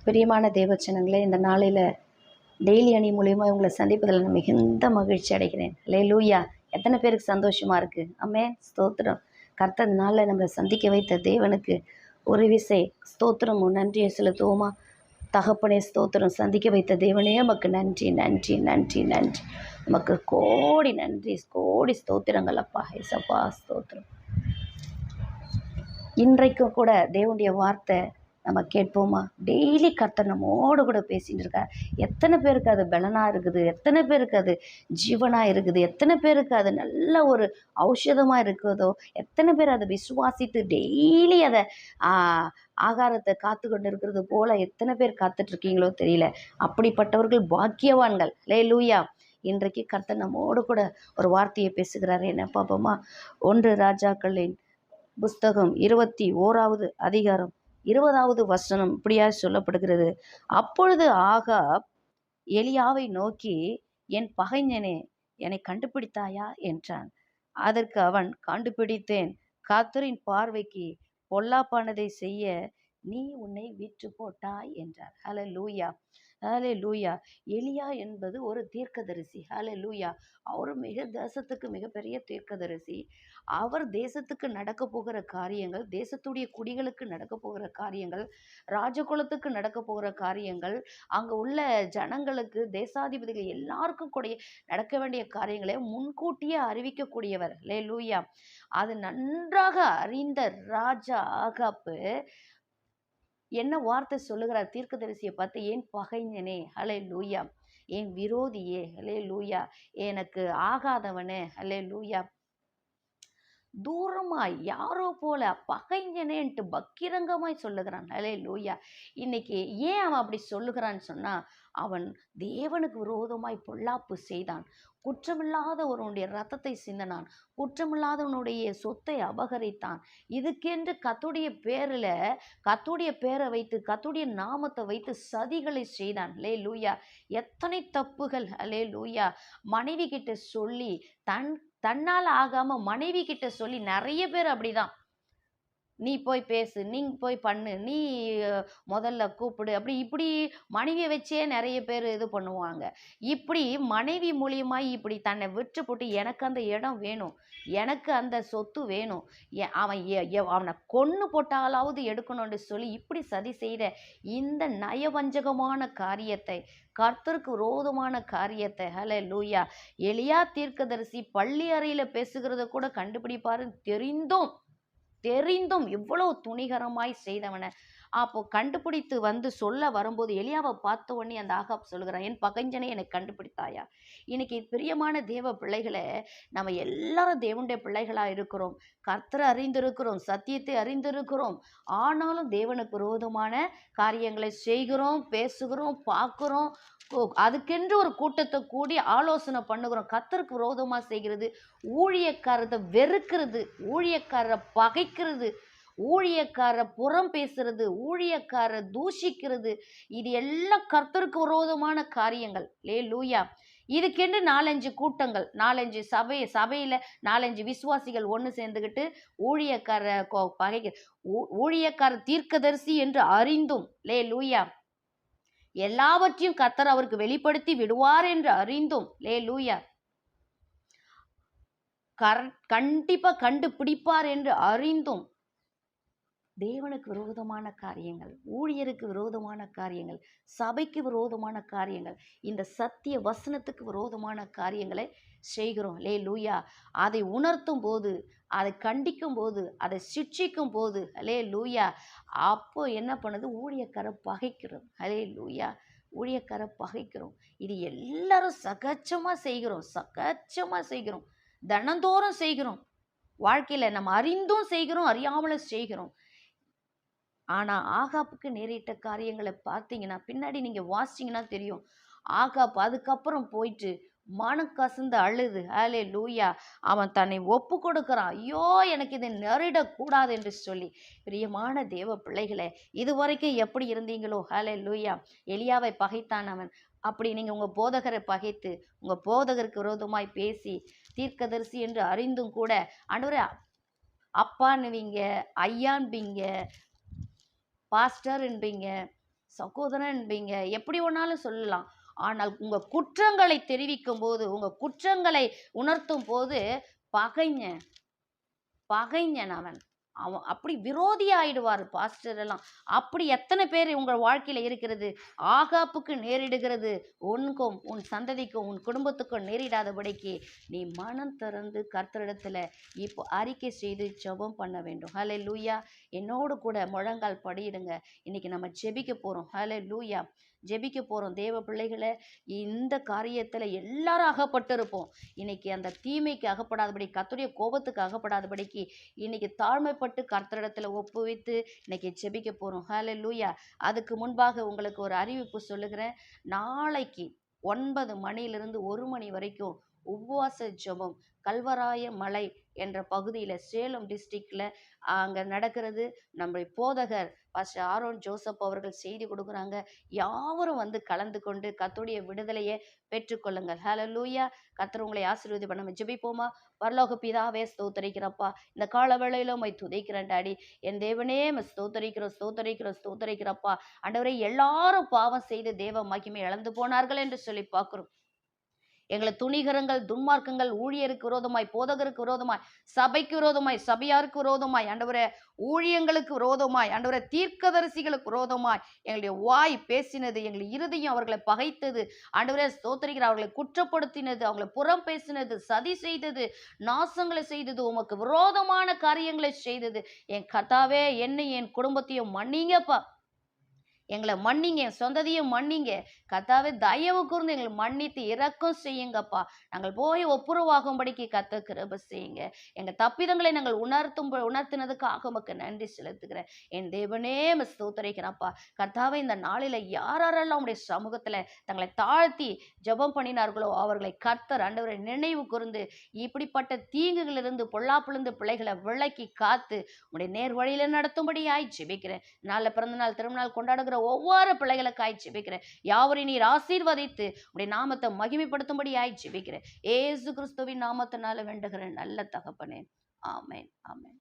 பிரியமான தேவச்சனங்களே, இந்த நாளில் டெய்லி அணி மூலியமாக உங்களை சந்திப்பதில் நான் மிகுந்த மகிழ்ச்சி அடைகிறேன். அல்லேலூயா! எத்தனை பேருக்கு சந்தோஷமாக இருக்குது? ஆமென், ஸ்தோத்திரம். கர்த்தர் இந்த நாளில் நம்மளை சந்திக்க வைத்த தேவனுக்கு ஒரு விசை ஸ்தோத்திரமும் நன்றியை செலுத்துவோமா? தகப்பனே ஸ்தோத்திரம். சந்திக்க வைத்த தேவனே உமக்கு நன்றி நன்றி நன்றி நன்றி. உமக்கு கோடி நன்றி, கோடி ஸ்தோத்திரங்கள் அப்பா. ஏசப்பா ஸ்தோத்திரம். இன்றைக்கும் கூட தேவனுடைய வார்த்தை நம்ம கேட்போமா? டெய்லி கர்த்தர் நம்மோடு கூட பேசிகிட்டு இருக்கார். எத்தனை பேருக்கு அது பலனாக இருக்குது? எத்தனை பேருக்கு அது ஜீவனாக இருக்குது? எத்தனை பேருக்கு அது நல்ல ஒரு ஔஷதமாக இருக்குதோ? எத்தனை பேர் அதை விசுவாசித்து டெய்லி அதை ஆகாரத்தை காத்து கொண்டு இருக்கிறது போல் எத்தனை பேர் காத்துட்ருக்கீங்களோ தெரியல. அப்படிப்பட்டவர்கள் பாக்கியவான்கள். அல்லேலூயா! இன்றைக்கு கர்த்தர் நம்மோடு கூட ஒரு வார்த்தையை பேசுகிறார். என்ன பார்ப்போமா? 1 ராஜாக்களின் புஸ்தகம் 21வது அதிகாரம் 20வது வசனம் இப்படியா சொல்லப்படுகிறது. அப்பொழுது ஆகாப் எலியாவை நோக்கி, என் பகைஞனே, என்னை கண்டுபிடித்தாயா என்றான். அதற்கு அவன், கண்டுபிடித்தேன். கர்த்தரின் பார்வைக்கு பொல்லாப்பானதை செய்ய நீ உன்னை விற்று போட்டாய் என்றார். ஹல்லேலூயா, ஹல்லேலூயா. எலியா என்பது ஒரு தீர்க்கதரிசி. ஹல்லேலூயா. அவர் தேசத்துக்கு மிகப்பெரிய தீர்க்கதரிசி. அவர் தேசத்துக்கு நடக்க போகிற காரியங்கள், தேசத்துடைய குடிகளுக்கு நடக்க போகிற காரியங்கள், ராஜகுலத்துக்கு நடக்க போகிற காரியங்கள், அங்கே உள்ள ஜனங்களுக்கு, தேசாதிபதிகள் எல்லாருக்கும் கூட நடக்க வேண்டிய காரியங்களை முன்கூட்டியே அறிவிக்கக்கூடியவர். ஹல்லேலூயா. அது நன்றாக அறிந்த ராஜா ஆகாப்பு என்ன வார்த்தை சொல்லுகிறார் தீர்க்கதரிசியை பார்த்து? என் பகைஞனே, ஹல்லேலூயா, என் விரோதியே, ஹல்லேலூயா, எனக்கு ஆகாதவனே, ஹல்லேலூயா, தூரமாய் யாரோ போல பகைஞனேன்ட்டு பக்கிரங்கமாய் சொல்லுகிறான். ஹல்லேலூயா. இன்னைக்கு ஏன் அவன் அப்படி சொல்லுகிறான்னு சொன்னா, அவன் தேவனுக்கு விரோதமாய் பொல்லாப்பு செய்தான். குற்றமில்லாதவனுடைய ரத்தத்தை சிந்தினான். குற்றமில்லாதவனுடைய சொத்தை அபகரித்தான். இதுக்கென்று கர்த்தருடைய பேரை வைத்து, கர்த்தருடைய நாமத்தை வைத்து சதிகளை செய்தான். ஹல்லேலூயா. எத்தனை தப்புகள்! ஹல்லேலூயா. மனைவி கிட்ட சொல்லி தன்னால் ஆகாம மனைவி கிட்ட சொல்லி நிறைய பேர் அப்படிதான். நீ போய் பேசு, நீ போய் பண்ணு, நீ முதல்ல கூப்பிடு, அப்படி இப்படி மனைவியை வச்சே நிறைய பேர் இது பண்ணுவாங்க. இப்படி மனைவி மூலியமாய் இப்படி தன்னை விற்று போட்டு, எனக்கு அந்த இடம் வேணும், எனக்கு அந்த சொத்து வேணும், அவனை கொன்று போட்டாலாவது எடுக்கணும்னு சொல்லி இப்படி சதி செய்த இந்த நயவஞ்சகமான காரியத்தை, கர்த்தருக்கு விரோதமான காரியத்தை, ஹல்லேலூயா, எலியா தீர்க்கதரிசி பள்ளி அறையில் பேசுகிறத கூட கண்டுபிடிப்பாரு தெரிந்தும் இவ்வளவு துணிகரமாய் செய்தவனை அப்போ கண்டுபிடித்து வந்து சொல்ல வரும்போது எலியாவை பார்த்த உடனே அந்த ஆகாப் சொல்லுகிறான், என் பகைஞனே, என்னை கண்டுபிடித்தாயா? இன்னைக்கு பிரியமான தேவ பிள்ளைகளை, நம்ம எல்லாரும் தேவனுடைய பிள்ளைகளாக இருக்கிறோம். கர்த்தரை அறிந்திருக்கிறோம், சத்தியத்தை அறிந்திருக்கிறோம். ஆனாலும் தேவனுக்கு விரோதமான காரியங்களை செய்கிறோம், பேசுகிறோம், பார்க்குறோம். அதுக்கென்று ஒரு கூட்டத்தை கூடி ஆலோசனை பண்ணுகிறோம். கர்த்தருக்கு விரோதமாக செய்கிறது, ஊழியக்காரத்தை வெறுக்கிறது, ஊழியக்காரரை பகைக்கிறது, ஊழியக்கார புறம் பேசுறது, ஊழியக்கார தூஷிக்கிறது, இது எல்லாம் கர்த்தருக்கு விரோதமான காரியங்கள். அல்லேலூயா. இதுக்கென்று 4-5 கூட்டங்கள், 4-5 சபையில் 4-5 விசுவாசிகள் ஒன்று சேர்ந்துக்கிட்டு ஊழியக்கார பகைக்க, ஊழியக்கார தீர்க்கதரிசி என்று அறிந்தும், அல்லேலூயா, எல்லாவற்றையும் கர்த்தர் அவருக்கு வெளிப்படுத்தி விடுவார் என்று அறிந்தும், அல்லேலூயா, கண்டிப்பா கண்டுபிடிப்பார் என்று அறிந்தும், தேவனுக்கு விரோதமான காரியங்கள், ஊழியருக்கு விரோதமான காரியங்கள், சபைக்கு விரோதமான காரியங்கள், இந்த சத்திய வசனத்துக்கு விரோதமான காரியங்களை செய்கிறோம். அல்லேலூயா. அதை உணர்த்தும் போது, அதை கண்டிக்கும் போது, அதை சிட்சிக்கும் போது, அல்லேலூயா, அப்போ என்ன பண்ணுது? ஊழியக்காரை பகைக்கிறோம். அல்லேலூயா. ஊழியக்காரை பகைக்கிறோம். இது எல்லாரும் சகஜமாக செய்கிறோம், தினந்தோறும் செய்கிறோம். வாழ்க்கையில் நம்ம அறிந்தும் செய்கிறோம், அறியாமலும் செய்கிறோம். ஆனால் ஆகாப்புக்கு நேரிட்ட காரியங்களை பார்த்தீங்கன்னா, பின்னாடி நீங்கள் வாசிச்சிங்கன்னா தெரியும். ஆகாப் அதுக்கப்புறம் போயிட்டு மனம் கசந்து அழுது, ஹல்லேலூயா, அவன் தன்னை ஒப்பு கொடுக்குறான். ஐயோ, எனக்கு இது நேரிடக்கூடாது என்று சொல்லி. பிரியமான தேவ பிள்ளைகளை, இதுவரைக்கும் எப்படி இருந்தீங்களோ? ஹல்லேலூயா. எலியாவை பகைத்தான் அவன். அப்படி நீங்கள் உங்கள் போதகரை பகைத்து, உங்கள் போதகருக்கு விரோதமாய் பேசி, தீர்க்கதரிசி என்று அறிந்தும் கூட ஆண்டவரே அப்பான்னுவீங்க, ஐயான்பீங்க, பாஸ்டர் என்பீங்க, சகோதரன்பீங்க, எப்படி வேணாலும் சொல்லலாம். ஆனால் உங்க குற்றங்களை தெரிவிக்கும் போது, உங்க குற்றங்களை உணர்த்தும் போது பகைஞன் பகைஞன் அவன் அவன் அப்படி விரோதி ஆயிடுவார் பாஸ்டர் எல்லாம். அப்படி எத்தனை பேர் உங்கள் வாழ்க்கையில இருக்கிறது? ஆகாப்புக்கு நேரிடுகிறது உனக்கும் உன் சந்ததிக்கும் உன் குடும்பத்துக்கும் நேரிடாதபடிக்கு நீ மனம் திறந்து கர்த்தரிடத்துல இப்போ அறிக்கை செய்து ஜெபம் பண்ண வேண்டும். ஹல்லேலூயா. என்னோடு கூட முழங்கால் படியிடுங்க. இன்னைக்கு நம்ம ஜெபிக்க போறோம். ஹல்லேலூயா. ஜெபிக்க போறோம். தேவ பிள்ளைகளை, இந்த காரியத்துல எல்லாரும் அகப்பட்டிருப்போம். இன்னைக்கு அந்த தீமைக்கு அகப்படாதபடி, கர்த்தருடைய கோபத்துக்கு அகப்படாதபடிக்கு இன்னைக்கு தாழ்மைப்பட்டு கர்த்தரிடத்துல ஒப்புவித்து இன்னைக்கு ஜெபிக்க போறோம். ஹல்லேலூயா. அதுக்கு முன்பாக உங்களுக்கு ஒரு அறிவிப்பு சொல்லுகிறேன். நாளைக்கு 9 மணியிலிருந்து 1 மணி வரைக்கும் உபவாச ஜெபம் கல்வராய மலை என்ற பகுதியில், சேலம் டிஸ்ட்ரிக்டில் அங்கே நடக்கிறது. நம்முடைய போதகர் பாஸ்டர் ஆரோன் ஜோசப் அவர்கள் செய்தி கொடுக்குறாங்க. யாவரும் வந்து கலந்து கொண்டு கர்த்தருடைய விடுதலையை பெற்றுக்கொள்ளுங்கள். ஹல்லேலூயா. கர்த்தர் உங்களை ஆசீர்வதி பண்ண. ஜெபிப்போமா? பரலோக பிதாவே, ஸ்தோத்தரிக்கிறப்பா, இந்த கால வேளையில உம்மை துதிக்கிறேன் டாடி. என் தேவனே, ஸ்தோத்தரிக்கிறோம் ஸ்தோத்தரிக்கிறோம் ஸ்தோத்தரிக்கிறப்பா. ஆண்டவரே, எல்லாரும் பாவம் செய்து தேவ மகிமை இழந்து போனார்கள் என்று சொல்லி பார்க்கிறோம். எங்களை துணிகரங்கள், துன்மார்க்கங்கள், ஊழியருக்கு விரோதமாய், போதகருக்கு விரோதமாய், சபைக்கு விரோதமாய், சபையாருக்கு விரோதமாய், ஆண்டவரே ஊழியங்களுக்கு விரோதமாய், ஆண்டவரே தீர்க்கதரிசிகளுக்கு விரோதமாய் எங்களுடைய வாய் பேசினது, எங்கள் இருதயம் அவர்களை பகைத்தது, ஆண்டவரே ஸ்தோத்திரிக்கிற அவர்களை குற்றப்படுத்தினது, அவங்களை புறம் பேசினது, சதி செய்தது, நாசங்களை செய்தது, உமக்கு விரோதமான காரியங்களை செய்தது. என் கர்த்தாவே, என்னை என் குடும்பத்தையும் மன்னிங்கப்பா. எங்களை மன்னிங்க, என் சொந்ததையும் மன்னிங்க கர்த்தாவே. தயவு கூர்ந்து எங்களை மன்னித்து இரக்கம் செய்யுங்கப்பா. நாங்கள் போய் ஒப்புரவாகும்படிக்கு கர்த்தர் கிருபை செய்யுங்க. எங்கள் தப்பிதங்களை நாங்கள் உணர்த்தினதுக்காக உமக்கு நன்றி செலுத்துகிறேன். என் தேவனே ஸ்தோத்திரிக்கிறப்பா. கர்த்தாவே, இந்த நாளில் யாரெல்லாம் உடைய சமூகத்தில் தங்களை தாழ்த்தி ஜெபம் பண்ணினார்களோ அவர்களை கர்த்தர் ஆண்டவரை நினைவு கூர்ந்து இப்படிப்பட்ட தீங்குகளிலிருந்து, பொல்லாப்பிலிருந்து பிள்ளைகளை விலக்கி காத்து உடைய நேர் வழியில நடத்தும்படியாய் ஜெபிக்கிறேன். நாளை பிறந்த நாள், திருநாள் கொண்டாடுகிற ஒவ்வொரு பிள்ளைகளுக்காய் ஜெபிக்கிறேன். யாவரையும் நீர் ஆசீர்வதித்து உடைய நாமத்தை மகிமைப்படுத்தும்படியாய் ஜெபிக்கிறேன். இயேசு கிறிஸ்துவின் நாமத்தினால வேண்டுகிறேன் நல்ல தகப்பனே. ஆமென், ஆமென்.